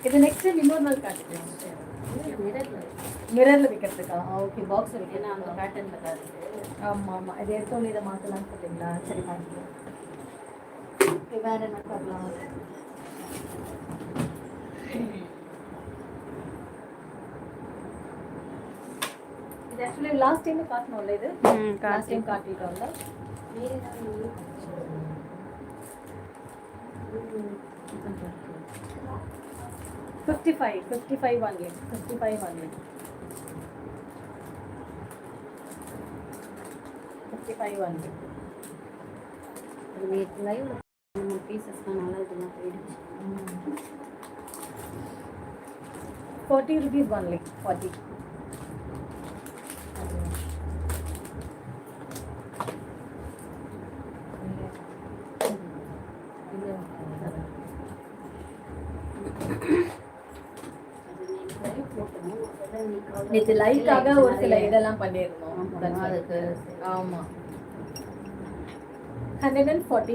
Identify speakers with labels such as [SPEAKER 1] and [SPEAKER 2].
[SPEAKER 1] இது next time இன்னொரு நாள் காட்டுறேன். மிரர்ல வைக்கிறதுக்கா? ஓகே, பாக்ஸ் வைக்கணும்.
[SPEAKER 2] அந்த பேட்டர்ன்ல தான் இருக்கு.
[SPEAKER 1] ஆமாம் ஆமாம், இது எடுத்தோன்னு இதை மாற்றலாம்னு சொல்லிங்களா? சரி பார்க்கலாம். வேற என்ன பார்க்கலாம்? இது ஆக்சுவலி லாஸ்ட் டைம் காட்டணும்ல, இது last time காட்டிட்டோம்ல. 55 only. 55 only. 55 only.
[SPEAKER 2] நேற்று லைவ்ல பீசஸ்லாம் நல்லா இதெல்லாம் போயிடுச்சு.
[SPEAKER 1] 40 rupees only. 40. நேற்று லைட்டாக ஒரு சில இதெல்லாம் பண்ணியிருந்தோம்.
[SPEAKER 2] அதுக்கு
[SPEAKER 1] ஆமாம், 140.